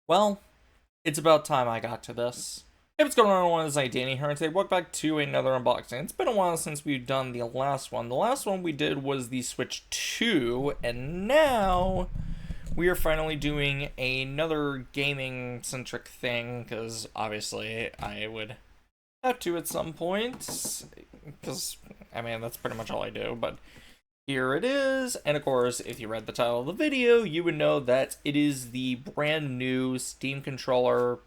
Well, it's about time I got to this. Hey, what's going on, everyone? It's Danny here, and today welcome back to another unboxing. It's been a while since we've done the last one. The last one we did was the Switch 2, and now we are finally doing another gaming-centric thing, because obviously I would have to at some point, because, I mean, that's pretty much all I do, but here it is, and of course, if you read the title of the video, you would know that it is the brand new Steam Controller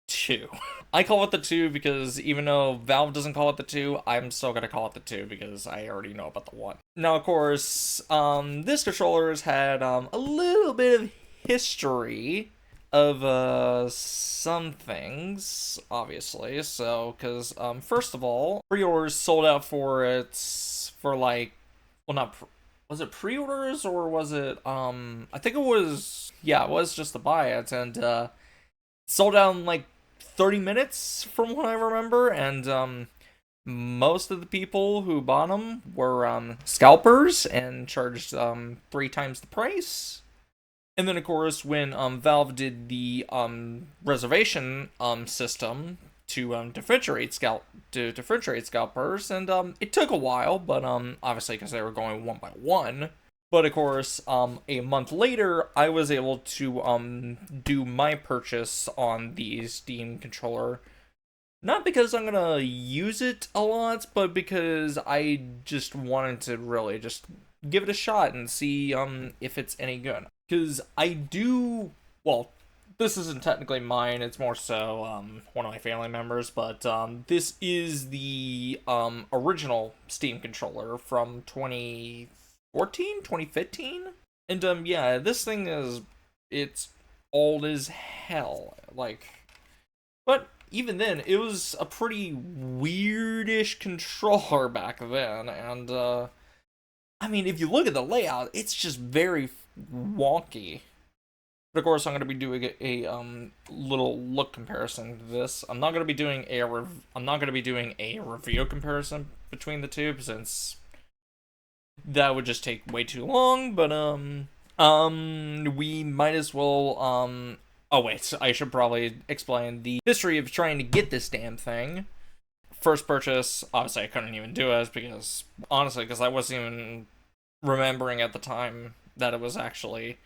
2. I call it the 2 because even though Valve doesn't call it the 2, I'm still gonna call it the 2 because I already know about the 1. Now, of course, this controller's had a little bit of history of some things, obviously. So, because first of all, pre-orders sold out for it for like, well, not was it pre-orders or was it I think it was, yeah, it was just to buy it, and sold out in like 30 minutes from what I remember, and most of the people who bought them were scalpers and charged 3 times the price. And then, of course, when Valve did the reservation system to differentiate scalpers, and it took a while, but obviously because they were going one by one. But of course, a month later, I was able to do my purchase on the Steam controller. Not because I'm gonna use it a lot, but because I just wanted to really just give it a shot and see if it's any good. Because I do, well, this isn't technically mine, it's more so one of my family members, but this is the original Steam controller from 2014, 2015. And yeah, this thing is, it's old as hell. Like, but even then, it was a pretty weirdish controller back then, and I mean, if you look at the layout, it's just very wonky. But of course, I'm going to be doing a little look comparison to this. I'm not going to be doing a review comparison between the two, since that would just take way too long. But we might as well Oh wait, I should probably explain the history of trying to get this damn thing. First purchase, obviously I couldn't even do it because, honestly, because I wasn't even remembering at the time that it was actually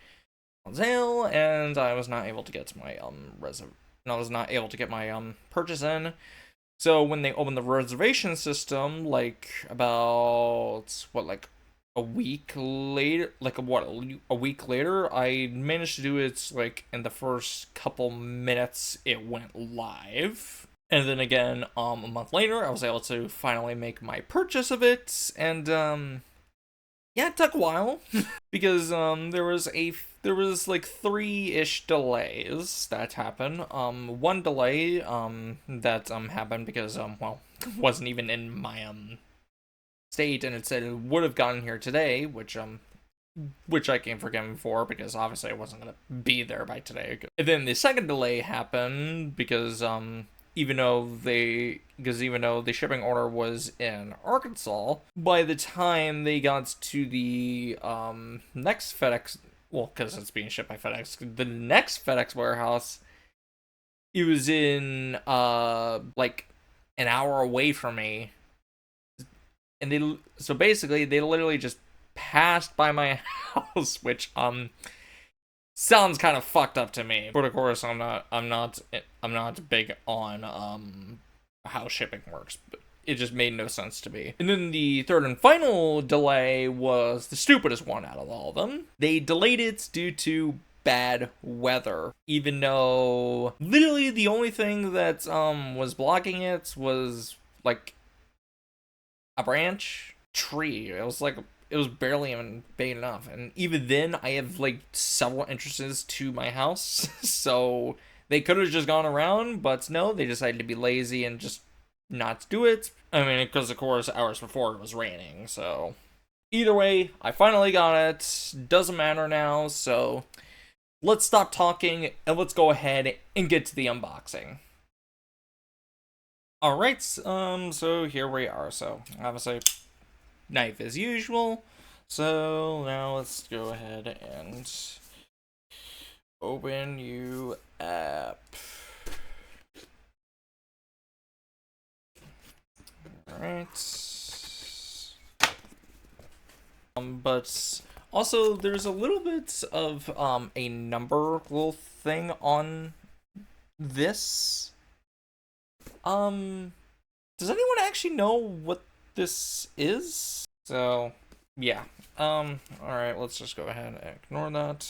on sale, and I was not able to get my I was not able to get my purchase in. So when they opened the reservation system, like about what, like a week later, like a week later, I managed to do it like in the first couple minutes it went live. And then again, a month later, I was able to finally make my purchase of it, and yeah, it took a while because there was like 3-ish delays that happened. One delay that happened because well, wasn't even in my state, and it said it would have gotten here today, which I can forgive him for because obviously I wasn't gonna be there by today. And then the second delay happened because even though the shipping order was in Arkansas, by the time they got to the next FedEx, well, because it's being shipped by FedEx, the next FedEx warehouse, it was in like an hour away from me, and so basically they literally just passed by my house, which sounds kind of fucked up to me. But of course, I'm not big on how shipping works. But it just made no sense to me. And then the third and final delay was the stupidest one out of all of them. They delayed it due to bad weather, even though literally the only thing that was blocking it was like a branch tree. It was barely even big enough, and even then I have like several entrances to my house so they could have just gone around, but no, they decided to be lazy and just not do it. I mean, because of course hours before it was raining. So either way, I finally got it. Doesn't matter now, so let's stop talking and let's go ahead and get to the unboxing. All right, so here we are. So obviously, knife as usual. So now let's go ahead and Open you app. Alright. But also there's a little bit of a number little thing on this. Does anyone actually know what this is? So yeah. Alright, let's just go ahead and ignore that.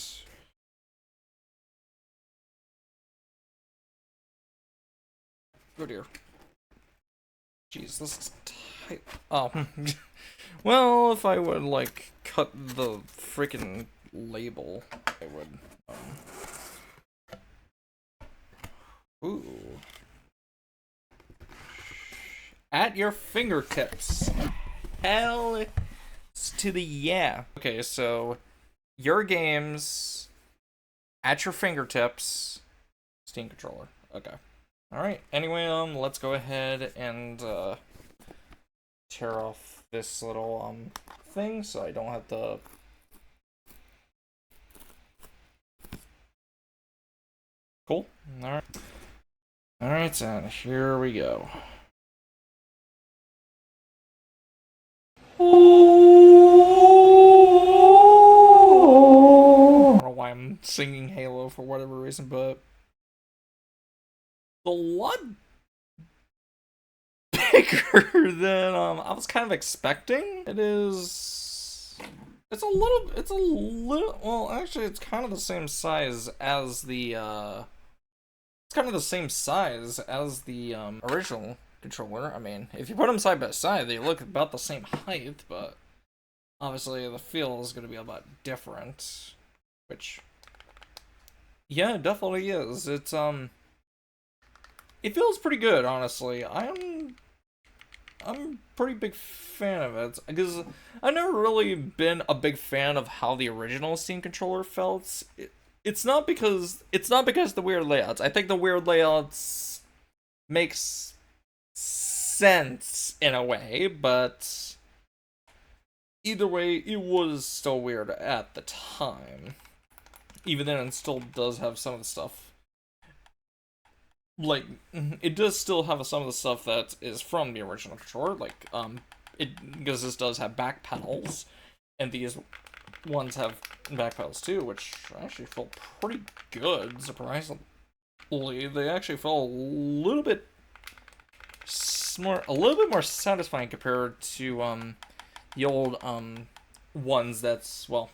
Oh dear. Jeez, this is tight. Oh. Well, if I would, like, cut the freaking label, I would, Ooh. At your fingertips. Hell to the yeah. Okay, so, your games at your fingertips. Steam controller. Okay. Alright, anyway, let's go ahead and, tear off this little, thing so I don't have to... Cool. Alright. Alright, and here we go. I don't know why I'm singing Halo for whatever reason, but... The lot bigger than I was kind of expecting. It's a little well, actually it's kind of the same size as the original controller. I mean, if you put them side by side, they look about the same height, but obviously the feel is going to be a lot different, which yeah, it definitely is. It's it feels pretty good, honestly. I'm a pretty big fan of it because I've never really been a big fan of how the original Steam controller felt. It's not because the weird layouts. I think the weird layouts makes sense in a way, but either way, it was still weird at the time. Even then, it still does have some of the stuff. Like, it does still have some of the stuff that is from the original controller, like, because this does have back pedals, and these ones have back pedals too, which actually feel pretty good, surprisingly. They actually feel a little bit more satisfying compared to, the old, ones that's, well,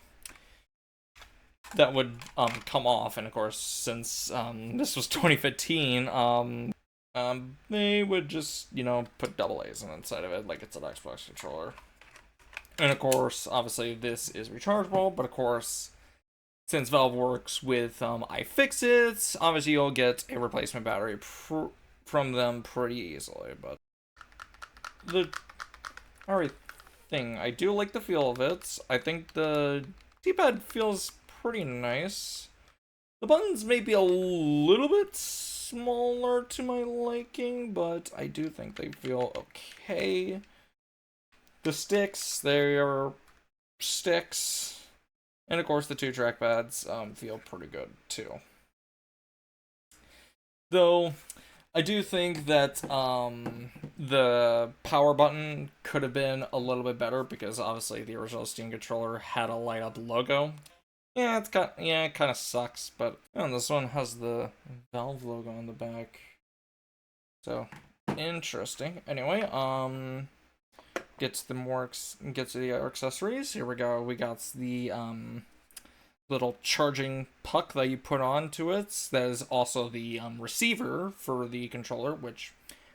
that would come off, and of course, since this was 2015, they would just, you know, put double A's inside of it like it's an Xbox controller. And of course, obviously this is rechargeable, but of course, since Valve works with iFixit, obviously you'll get a replacement battery from them pretty easily. But the thing, I do like the feel of it. I think the D-pad feels pretty nice. The buttons may be a little bit smaller to my liking, but I do think they feel okay. The sticks, they are sticks. And of course the two trackpads feel pretty good too. Though, I do think that the power button could have been a little bit better because obviously the original Steam controller had a light up logo. Yeah, it kind of sucks, but this one has the Valve logo on the back. So, interesting. Anyway, gets to the accessories. Here we go. We got the little charging puck that you put onto it. That is also the receiver for the controller, which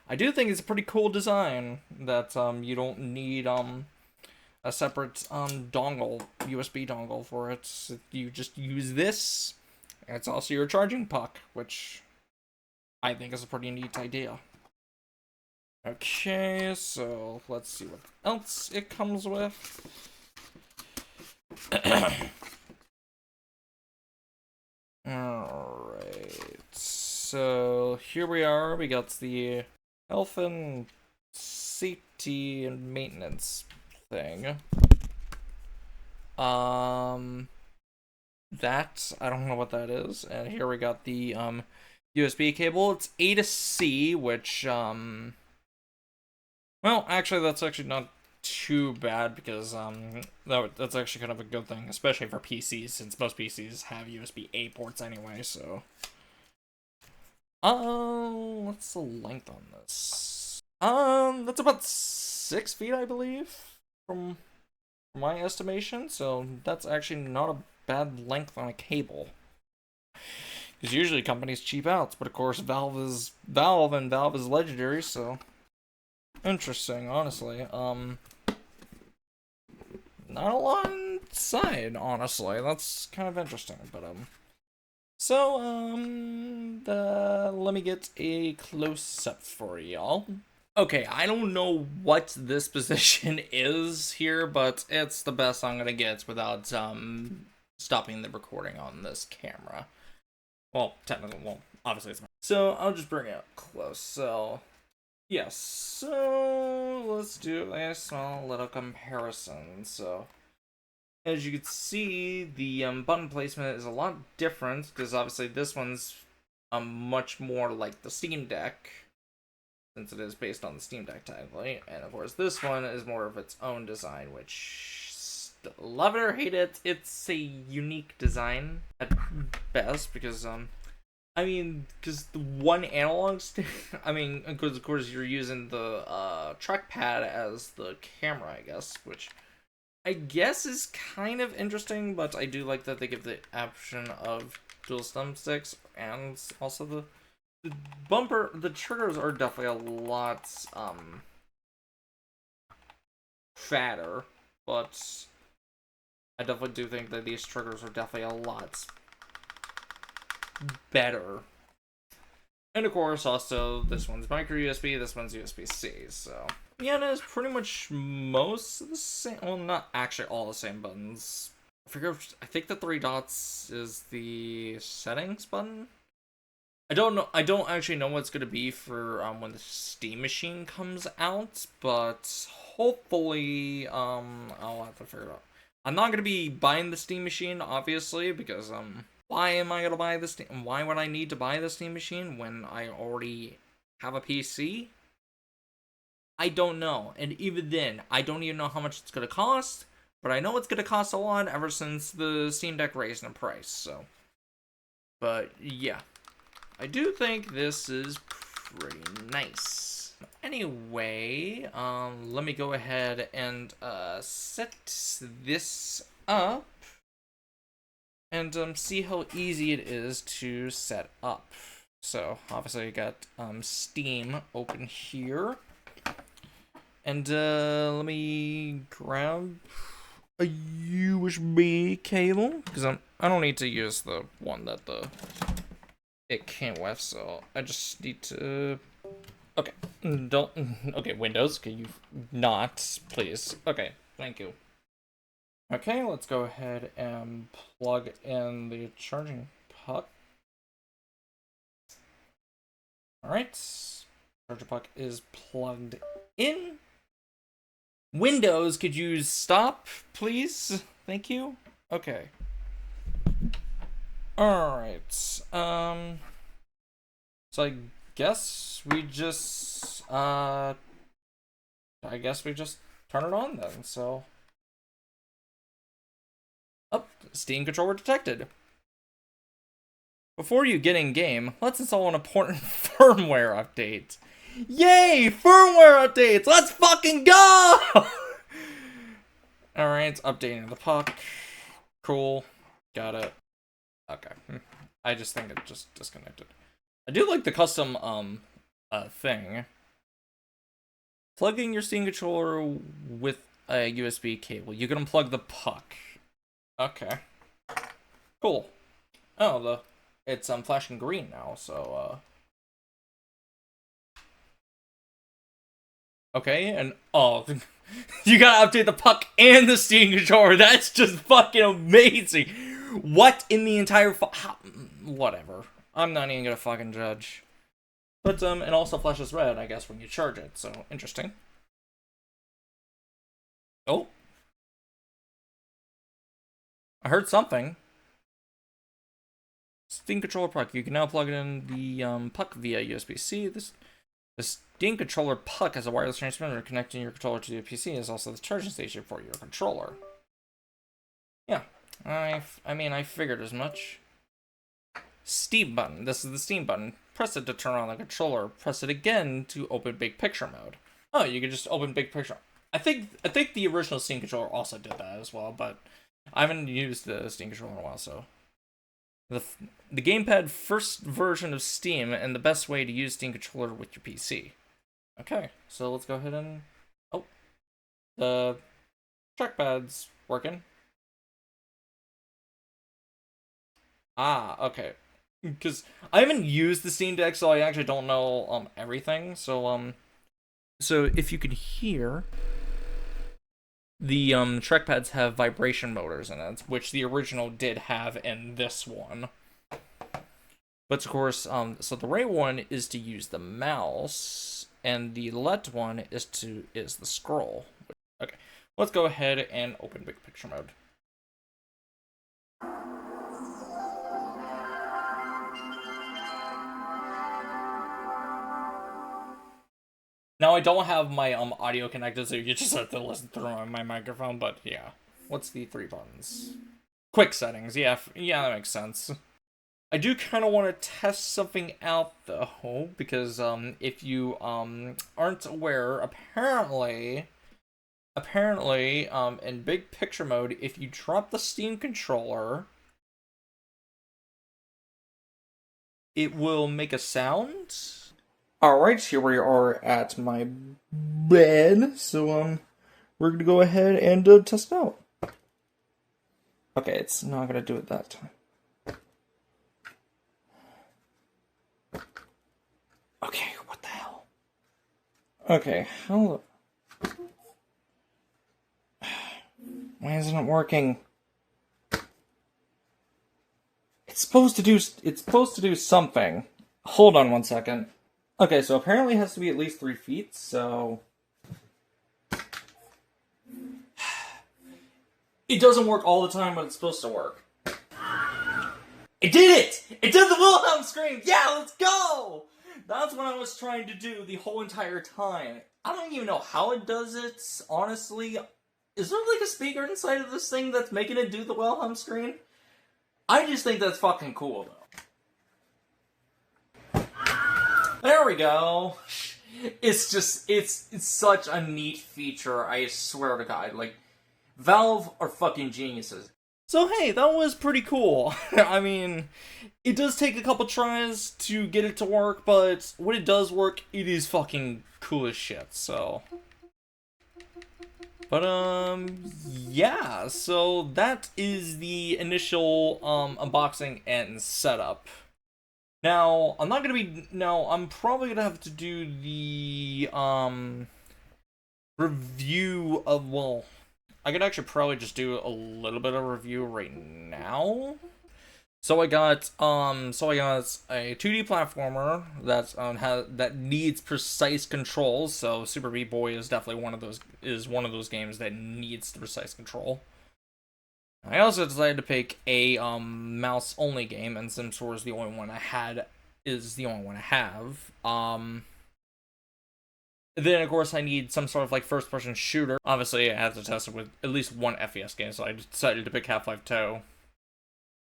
I do think is a pretty cool design. That you don't need a separate USB dongle for it. You just use this, and it's also your charging puck, which I think is a pretty neat idea. Okay, so let's see what else it comes with. Alright, so here we are. We got the health and safety and maintenance thing. that. I don't know what that is. And here we got the USB cable. It's A to C, which well, actually that's actually not too bad because that's actually kind of a good thing, especially for PCs, since most PCs have USB-A ports anyway. So what's the length on this? That's about 6 feet, I believe, from my estimation. So that's actually not a bad length on a cable. Because usually companies cheap outs, but of course Valve is Valve, and Valve is legendary. So interesting, honestly. Not a lot inside, honestly. That's kind of interesting, but so let me get a close up for y'all. Okay, I don't know what this position is here, but it's the best I'm gonna get without stopping the recording on this camera. Well, technically, well, obviously it's. So I'll just bring it up close. So yes, so let's do a small little comparison. So as you can see, the button placement is a lot different because obviously this one's much more like the Steam Deck, since it is based on the Steam Deck technically, and of course this one is more of its own design, which love it or hate it, it's a unique design at best because I mean, because the one analog stick, I mean, because of course you're using the trackpad as the camera, I guess, which I guess is kind of interesting, but I do like that they give the option of dual thumbsticks, and also the bumper, the triggers are definitely a lot fatter, but I definitely do think that these triggers are definitely a lot better. And of course, also, this one's micro USB, this one's USB-C, so yeah, it is pretty much most of the same. Well, not actually all the same buttons. I think the 3 dots is the settings button. I don't know. I don't actually know what it's gonna be for when the Steam Machine comes out, but hopefully I'll have to figure it out. I'm not gonna be buying the Steam Machine, obviously, because why am I gonna buy this? Why would I need to buy the Steam Machine when I already have a PC? I don't know, and even then, I don't even know how much it's gonna cost. But I know it's gonna cost a lot ever since the Steam Deck raised in price. So, but yeah. I do think this is pretty nice. Anyway, let me go ahead and set this up and see how easy it is to set up. So obviously I got Steam open here, and let me grab a USB cable because I don't need to use the one that it came with, so I just need to. Okay, don't. Okay, Windows, can you not, please? Okay, thank you. Okay, let's go ahead and plug in the charging puck. Alright, charger puck is plugged in. Windows, could you stop, please? Thank you. Okay. Alright, so I guess we just, turn it on then, so. Oh, Steam controller detected. Before you get in game, let's install an important firmware update. Yay! Firmware updates! Let's fucking go! Alright, updating the puck. Cool. Got it. Okay. I just think it just disconnected. I do like the custom, thing. Plugging your Steam controller with a USB cable. You can unplug the puck. Okay. Cool. Oh, it's flashing green now, so okay, and oh, you gotta update the puck and the Steam controller. That's just fucking amazing. What in the entire whatever. I'm not even gonna fucking judge. But it also flashes red, I guess, when you charge it. So interesting. Oh, I heard something. Steam Controller Puck. You can now plug it in the puck via USB-C. The Steam Controller Puck has a wireless transmitter connecting your controller to the PC. Is also the charging station for your controller. Yeah, I mean, I figured as much. Steam button. This is the Steam button. Press it to turn on the controller. Press it again to open big picture mode. Oh, you can just open big picture. I think the original Steam controller also did that as well, but I haven't used the Steam controller in a while, so. The gamepad first version of Steam and the best way to use Steam controller with your PC. Okay, so let's go ahead and... Oh, the trackpad's working. Ah, okay. Because I haven't used the Steam Deck, so I actually don't know everything. So so if you can hear, the trackpads have vibration motors in it, which the original did have in this one. But of course, so the right one is to use the mouse, and the left one is the scroll. Okay, let's go ahead and open big picture mode. Now, I don't have my audio connected, so you just have to listen through my microphone, but yeah. What's the 3 buttons? Quick settings, yeah, that makes sense. I do kind of want to test something out, though, because if you aren't aware, apparently, in big picture mode, if you drop the Steam controller, it will make a sound. Alright, here we are at my bed, so we're gonna go ahead and test it out. Okay, it's not gonna do it that time. Okay, what the hell? Okay, how... Why isn't it working? It's supposed to do something. Hold on one second. Okay, so apparently it has to be at least 3 feet, so... It doesn't work all the time, but it's supposed to work. It did it! It did the Wilhelm scream! Yeah, let's go! That's what I was trying to do the whole entire time. I don't even know how it does it, honestly. Is there like a speaker inside of this thing that's making it do the Wilhelm scream? I just think that's fucking cool, though. There we go. It's just, it's such a neat feature, I swear to God. Like, Valve are fucking geniuses. So hey, that was pretty cool. I mean, it does take a couple tries to get it to work, but when it does work, it is fucking cool as shit, so... But, yeah, so that is the initial, unboxing and setup. Now, I'm probably gonna have to do the, review of, well, I could actually probably just do a little bit of review right now. So I got a 2D platformer that's that needs precise controls. So Super Meat Boy is definitely one of those games that needs the precise control. I also decided to pick a mouse only game, and SimSoar is the only one I have. Then of course I need some sort of like first person shooter. Obviously I have to test it with at least one FPS game, so I decided to pick Half-Life 2.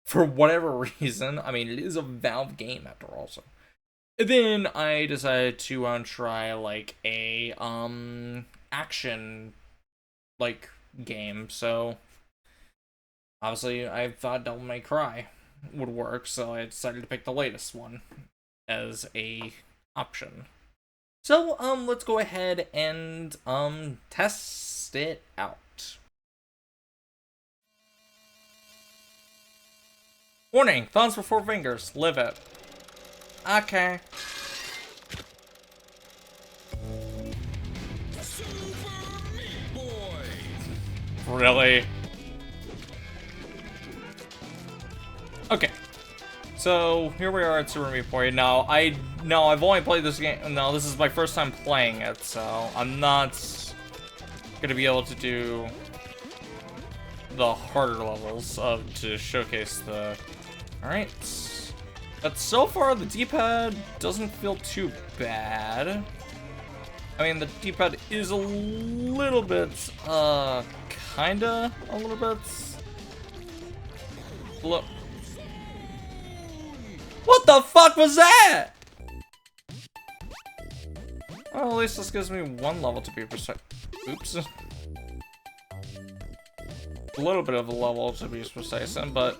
For whatever reason, I mean, it is a Valve game after all, so. And then I decided to try like a action like game, so obviously I thought Devil May Cry would work, so I decided to pick the latest one as a option. So let's go ahead and test it out. Warning, thumbs for 4 fingers, live it. Okay. Super Meat Boy. Really? Okay. So here we are at Super Meat Boy. Now I've only played this game. Now this is my first time playing it, so I'm not gonna be able to do the harder levels to showcase the. All right. But so far, the D-pad doesn't feel too bad. I mean, the D-pad is a little bit, kinda a little bit. Look. What the fuck was that? Well, at least this gives me one level to be precise. Oops. A little bit of a level to be precise in, but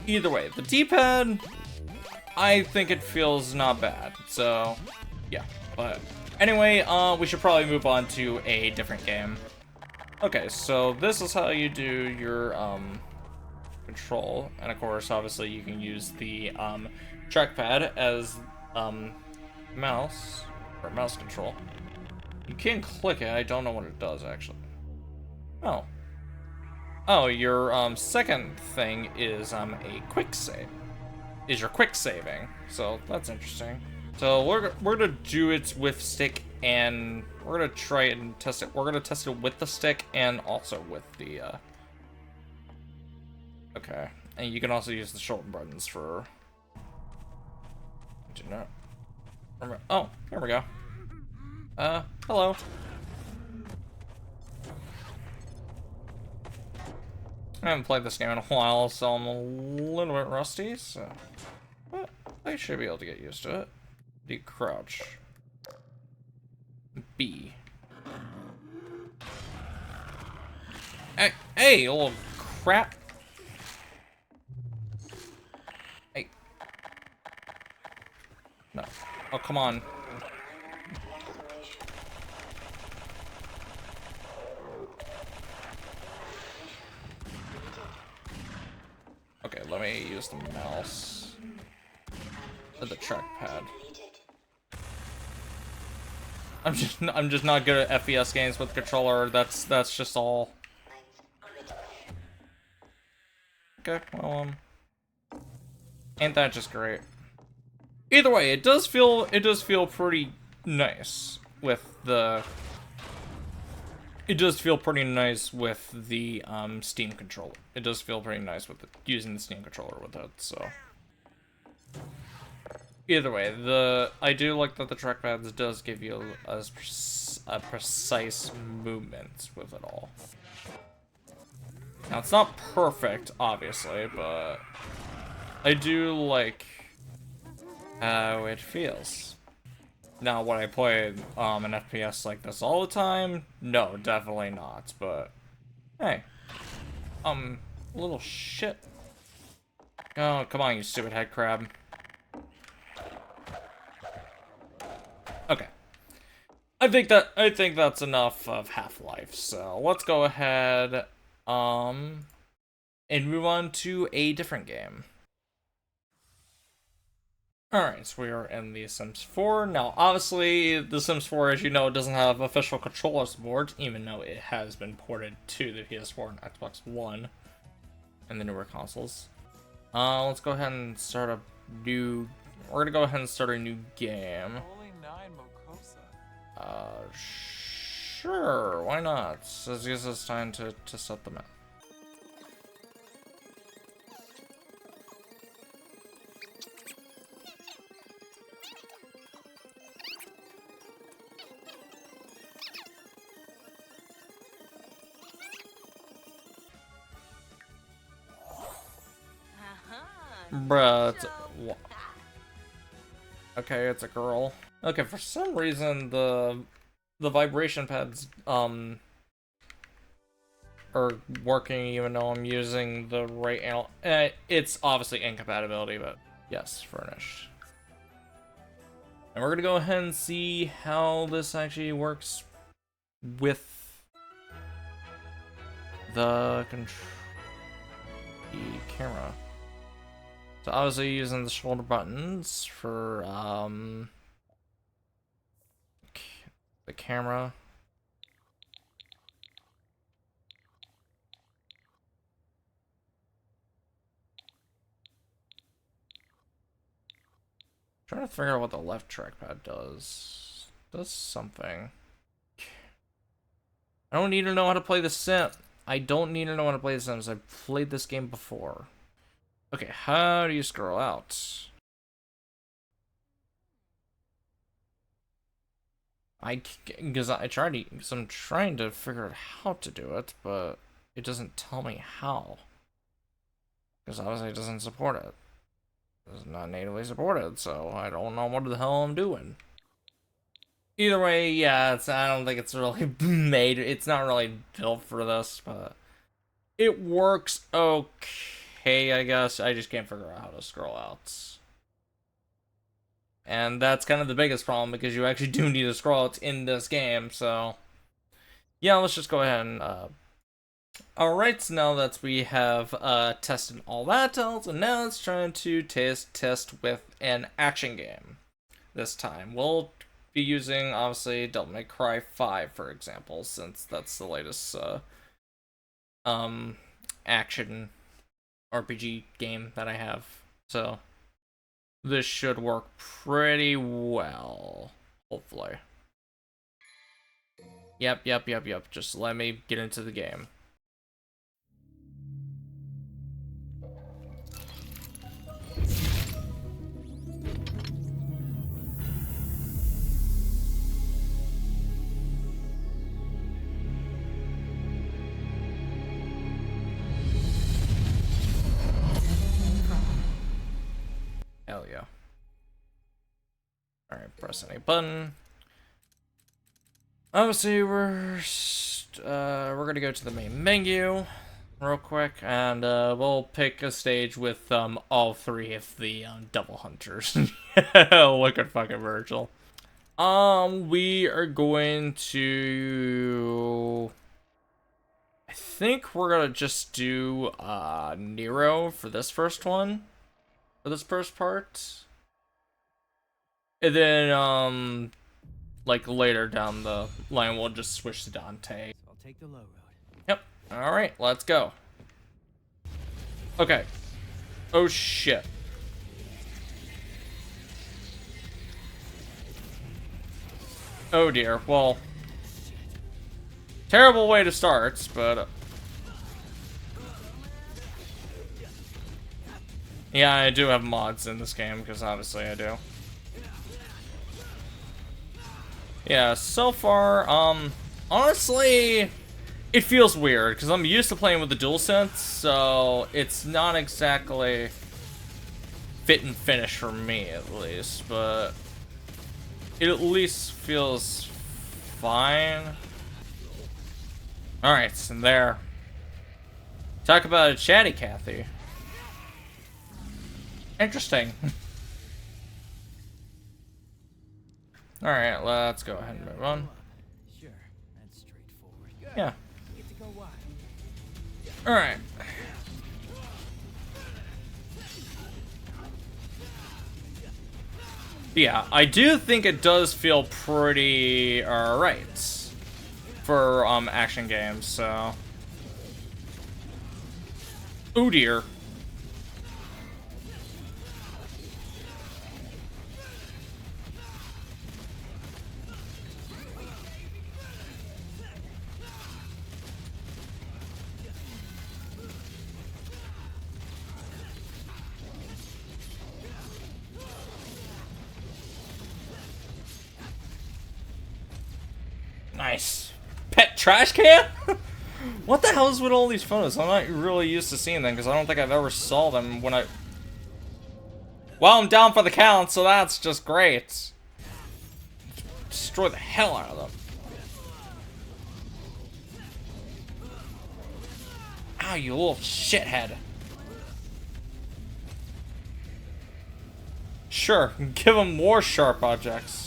either way, the D-pad, I think it feels not bad. So, yeah. But anyway, we should probably move on to a different game. Okay, so this is how you do your control, and of course, obviously, you can use the trackpad as mouse or mouse control. You can click it. I don't know what it does actually. Oh, your second thing is a quick save. Is your quick saving? So that's interesting. So we're gonna do it with stick, and we're gonna try it and test it. We're gonna test it with the stick and also with the. Okay, and you can also use the shoulder buttons for. Do not. Oh, here we go. Hello. I haven't played this game in a while, so I'm a little bit rusty, so... But I should be able to get used to it. D crouch. B. Hey, old crap! Hey. No. Oh, come on. Okay, let me use the mouse. The trackpad. I'm just not good at FPS games with controller. That's just all. Okay, well ain't that just great? Either way, it does feel pretty nice with the. It does feel pretty nice with the Steam controller. It does feel pretty nice with using the Steam controller with it. So either way, I do like that the trackpads does give you a precise movement with it all. Now it's not perfect, obviously, but I do like how it feels. Now, would I play an FPS like this all the time? No, definitely not, but hey. Little shit. Oh, come on, you stupid head crab. Okay. I think that's enough of Half-Life, so let's go ahead and move on to a different game. Alright, so we are in The Sims 4. Now, obviously, The Sims 4, as you know, doesn't have official controller support, even though it has been ported to the PS4 and Xbox One and the newer consoles. Let's go ahead and start a new... We're gonna go ahead and start a new game. Holy 9 Mocosa. Sure, why not? This gives us time to set them up. Bruh, okay, it's a girl. Okay, for some reason the vibration pads are working even though I'm using the right angle. It's obviously incompatibility, but yes, furnished. And we're gonna go ahead and see how this actually works with the camera. So obviously using the shoulder buttons for the camera. Trying to figure out what the left trackpad does. Does something. I don't need to know how to play the Sim. I don't need to know how to play the Sims. I've played this game before. Okay, how do you scroll out? Because I tried to, because I'm trying to figure out how to do it, but it doesn't tell me how. Because obviously it doesn't support it. It's not natively supported, so I don't know what the hell I'm doing. Either way, yeah, I don't think it's really made. It's not really built for this, but it works okay, I guess. I just can't figure out how to scroll out. And that's kind of the biggest problem, because you actually do need to scroll out in this game, so yeah, let's just go ahead and alright, so now that we have tested all that else, and now it's trying to test with an action game this time. We'll be using, obviously, Devil May Cry 5, for example, since that's the latest action RPG game that I have. So this should work pretty well, hopefully. Yep. Just let me get into the game. Hell yeah. Alright, press any button. Obviously, we're gonna go to the main menu real quick, and we'll pick a stage with all three of the Devil Hunters. Look at fucking Virgil. We are going to, I think we're gonna just do Nero for this first one. For this first part. And then, like, later down the line, we'll just switch to Dante. So I'll take the low road. Yep. Alright, let's go. Okay. Oh, shit. Oh, dear. Well, terrible way to start, but yeah, I do have mods in this game, because obviously I do. Yeah, so far, honestly, it feels weird, because I'm used to playing with the DualSense, so it's not exactly fit and finish for me, at least, but it at least feels fine. Alright, and there. Talk about a chatty Cathy. Interesting. Alright, let's go ahead and move on. Sure, that's straightforward. Yeah. You get to go wide. Alright. Yeah, I do think it does feel pretty alright for action games, so. Oh dear. Nice. Pet trash can? What the hell is with all these photos? I'm not really used to seeing them, because I don't think I've ever saw them when I... Well, I'm down for the count, so that's just great. Destroy the hell out of them. Ow, you little shithead. Sure, give him more sharp objects.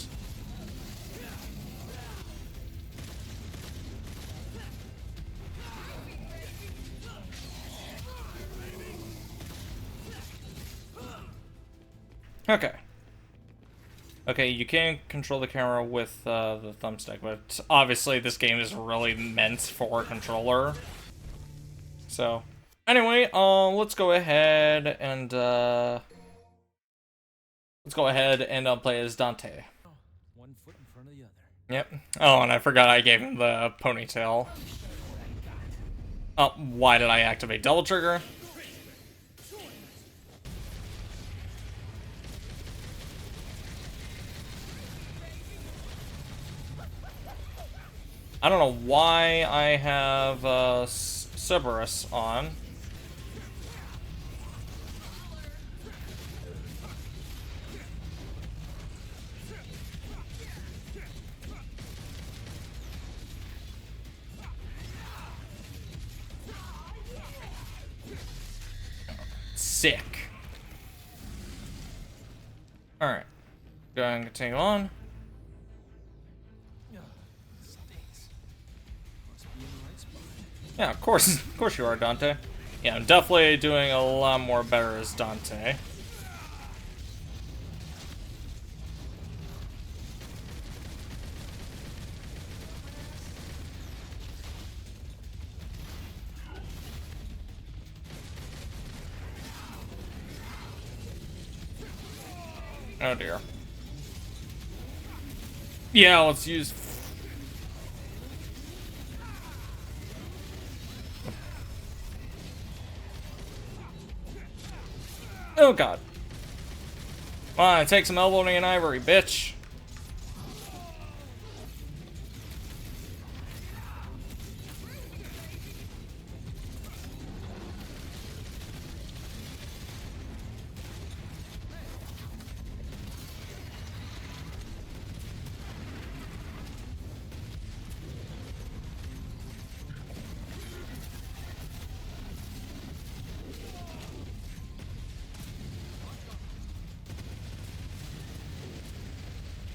Okay. Okay, you can control the camera with the thumbstick, but obviously this game is really meant for a controller. So, anyway, let's go ahead and play as Dante. One foot in front of the other. Yep. Oh, and I forgot I gave him the ponytail. Oh, why did I activate double trigger? I don't know why I have Cerberus on. Sick. Alright. Go ahead and continue on. Stinks. Must be in the right spot. Yeah, of course you are, Dante. Yeah, I'm definitely doing a lot more better as Dante. Oh dear. Yeah, let's use... Oh god. Come on, take some elbowing and ivory, bitch.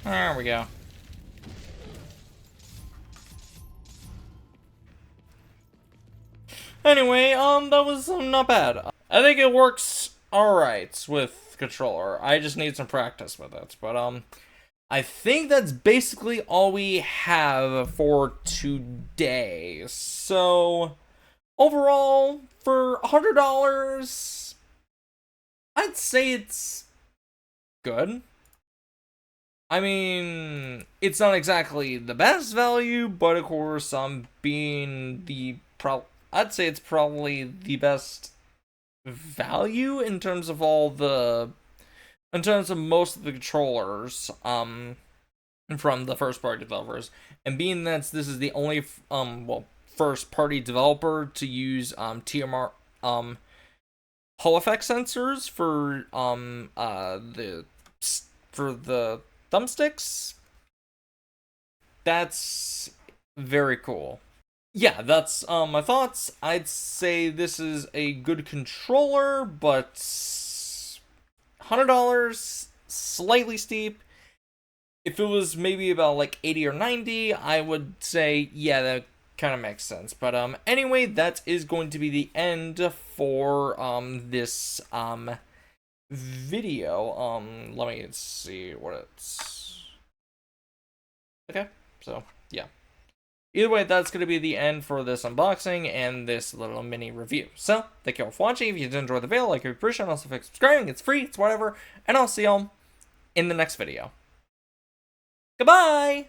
There we go. Anyway, that was not bad. I think it works alright with controller. I just need some practice with it. But, I think that's basically all we have for today. So, overall, for $100, I'd say it's good. I mean, it's not exactly the best value, but of course, being the I'd say it's probably the best value in terms of in terms of most of the controllers, from the first party developers, and being that this is the only, first party developer to use, TMR, Hall effect sensors for, the thumbsticks, that's very cool. Yeah, that's my thoughts. I'd say this is a good controller, but $100 slightly steep. If it was maybe about like 80 or 90, I would say yeah, that kind of makes sense. But anyway, that is going to be the end for this video. Let me see what it's... Okay, so yeah, either way, that's going to be the end for this unboxing and this little mini review. So thank you all for watching. If you did enjoy the video, like, appreciate it, also subscribing. It's free, it's whatever, and I'll see y'all in the next video. Goodbye.